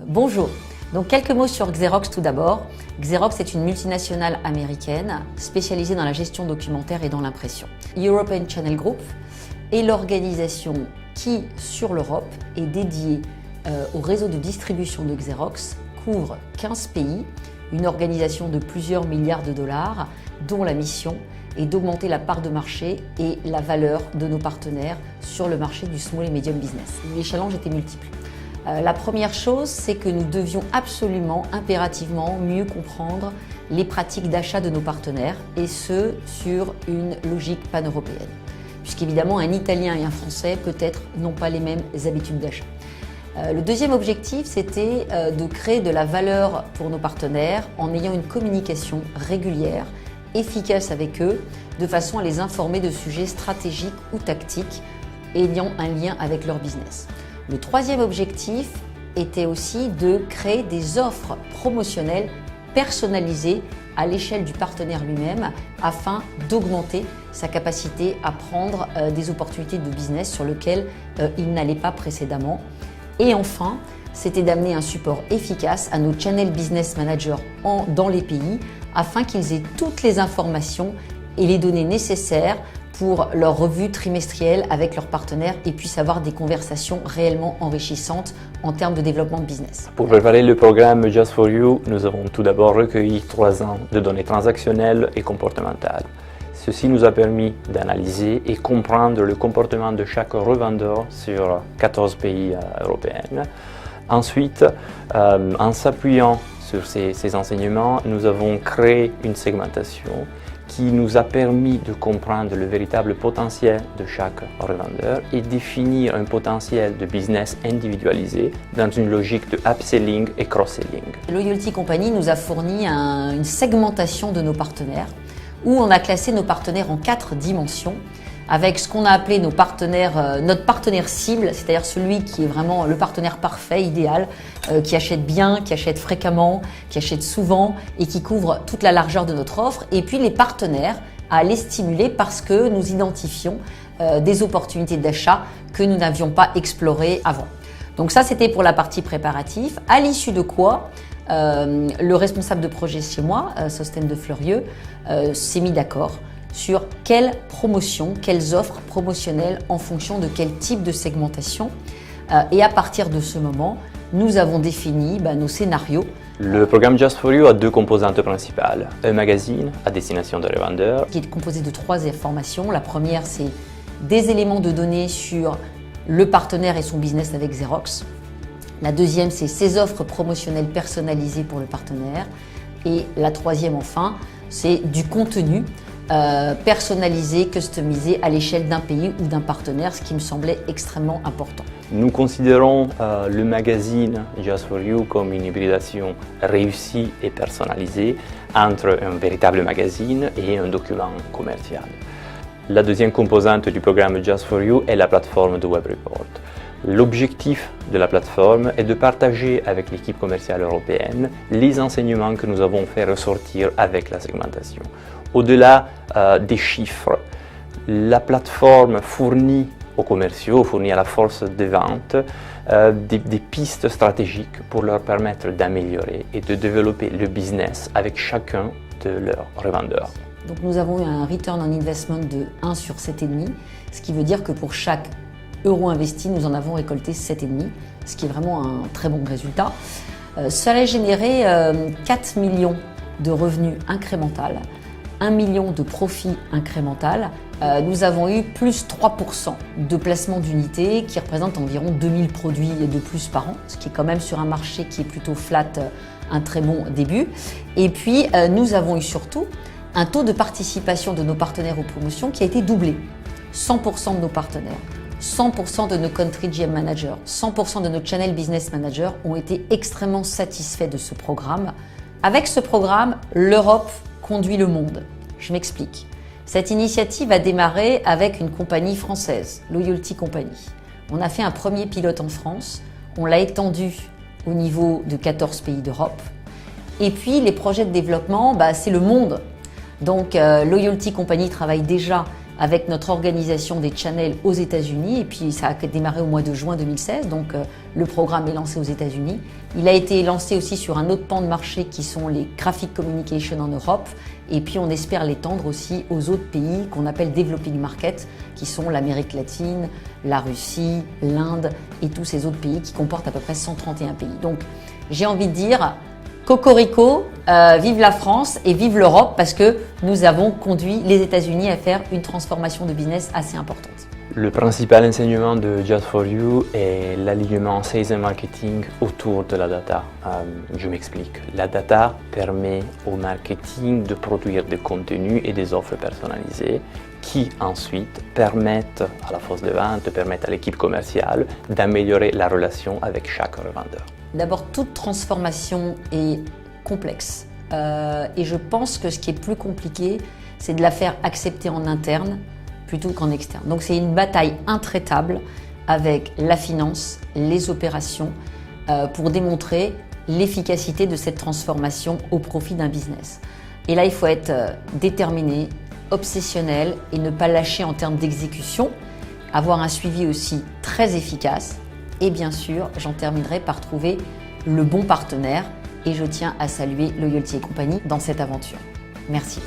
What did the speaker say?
Bonjour, donc quelques mots sur Xerox tout d'abord. Xerox est une multinationale américaine spécialisée dans la gestion documentaire et dans l'impression. European Channel Group est l'organisation qui, sur l'Europe, est dédiée au réseau de distribution de Xerox, couvre 15 pays, une organisation de plusieurs milliards de dollars, dont la mission est d'augmenter la part de marché et la valeur de nos partenaires sur le marché du small et medium business. Les challenges étaient multiples. La première chose, c'est que nous devions absolument, impérativement, mieux comprendre les pratiques d'achat de nos partenaires, et ce, sur une logique pan-européenne. Puisqu'évidemment, un Italien et un Français, peut-être, n'ont pas les mêmes habitudes d'achat. Le deuxième objectif, c'était de créer de la valeur pour nos partenaires en ayant une communication régulière, efficace avec eux, de façon à les informer de sujets stratégiques ou tactiques ayant un lien avec leur business. Le troisième objectif était aussi de créer des offres promotionnelles personnalisées à l'échelle du partenaire lui-même afin d'augmenter sa capacité à prendre des opportunités de business sur lesquelles il n'allait pas précédemment. Et enfin, c'était d'amener un support efficace à nos Channel Business Managers dans les pays afin qu'ils aient toutes les informations et les données nécessaires pour leur revue trimestrielle avec leurs partenaires et puissent avoir des conversations réellement enrichissantes en termes de développement de business. Pour préparer le programme Just for You, nous avons tout d'abord recueilli 3 ans de données transactionnelles et comportementales. Ceci nous a permis d'analyser et comprendre le comportement de chaque revendeur sur 14 pays européens. Ensuite, en s'appuyant sur ces enseignements, nous avons créé une segmentation qui nous a permis de comprendre le véritable potentiel de chaque revendeur et définir un potentiel de business individualisé dans une logique de upselling et cross-selling. Loyalty Company nous a fourni une segmentation de nos partenaires où on a classé nos partenaires en 4 dimensions avec ce qu'on a appelé nos partenaires, notre partenaire cible, c'est-à-dire celui qui est vraiment le partenaire parfait, idéal, qui achète bien, qui achète fréquemment, qui achète souvent et qui couvre toute la largeur de notre offre. Et puis les partenaires à les stimuler parce que nous identifions des opportunités d'achat que nous n'avions pas explorées avant. Donc ça, c'était pour la partie préparative, à l'issue de quoi le responsable de projet chez moi, Sostène de Fleurieux, s'est mis d'accord sur quelles promotions, quelles offres promotionnelles en fonction de quel type de segmentation. Et à partir de ce moment, nous avons défini nos scénarios. Le programme Just for You a 2 composantes principales. Un magazine à destination de revendeurs, qui est composé de 3 informations. La première, c'est des éléments de données sur le partenaire et son business avec Xerox. La deuxième, c'est ses offres promotionnelles personnalisées pour le partenaire. Et la troisième, enfin, c'est du contenu personnalisé, customisé à l'échelle d'un pays ou d'un partenaire, ce qui me semblait extrêmement important. Nous considérons le magazine Just for You comme une hybridation réussie et personnalisée entre un véritable magazine et un document commercial. La deuxième composante du programme Just for You est la plateforme de Web Report. L'objectif de la plateforme est de partager avec l'équipe commerciale européenne les enseignements que nous avons fait ressortir avec la segmentation. Au-delà des chiffres, la plateforme fournit aux commerciaux, fournit à la force de vente des pistes stratégiques pour leur permettre d'améliorer et de développer le business avec chacun de leurs revendeurs. Donc nous avons eu un return on investment de 1 sur 7,5, ce qui veut dire que pour chaque euro investi, nous en avons récolté 7,5, ce qui est vraiment un très bon résultat. Cela a généré 4 millions de revenus incrémentaux, 1 million de profits incrémental. Nous avons eu plus 3% de placement d'unités qui représente environ 2000 produits de plus par an, ce qui est quand même sur un marché qui est plutôt flat, un très bon début. Et puis nous avons eu surtout un taux de participation de nos partenaires aux promotions qui a été doublé. 100% de nos partenaires, 100% de nos country GM managers, 100% de nos channel business managers ont été extrêmement satisfaits de ce programme. Avec ce programme, l'Europe conduit le monde. Je m'explique. Cette initiative a démarré avec une compagnie française, Loyalty Company. On a fait un premier pilote en France, on l'a étendu au niveau de 14 pays d'Europe. Et puis les projets de développement, c'est le monde. Donc Loyalty Company travaille déjà avec notre organisation des channels aux États-Unis. Et puis ça a démarré au mois de juin 2016, donc le programme est lancé aux États-Unis. Il a été lancé aussi sur un autre pan de marché qui sont les Graphic Communication en Europe. Et puis on espère l'étendre aussi aux autres pays qu'on appelle Developing Market, qui sont l'Amérique latine, la Russie, l'Inde et tous ces autres pays qui comportent à peu près 131 pays. Donc j'ai envie de dire, cocorico, vive la France et vive l'Europe parce que nous avons conduit les États-Unis à faire une transformation de business assez importante. Le principal enseignement de Just for You est l'alignement sales et marketing autour de la data. Je m'explique. La data permet au marketing de produire des contenus et des offres personnalisées qui ensuite permettent à la force de vente, permettent à l'équipe commerciale d'améliorer la relation avec chaque revendeur. D'abord, toute transformation est complexe et je pense que ce qui est plus compliqué, c'est de la faire accepter en interne plutôt qu'en externe. Donc c'est une bataille intraitable avec la finance, les opérations pour démontrer l'efficacité de cette transformation au profit d'un business. Et là, il faut être déterminé, obsessionnel et ne pas lâcher en termes d'exécution, avoir un suivi aussi très efficace. Et bien sûr, j'en terminerai par trouver le bon partenaire et je tiens à saluer Loyalty & Company dans cette aventure. Merci.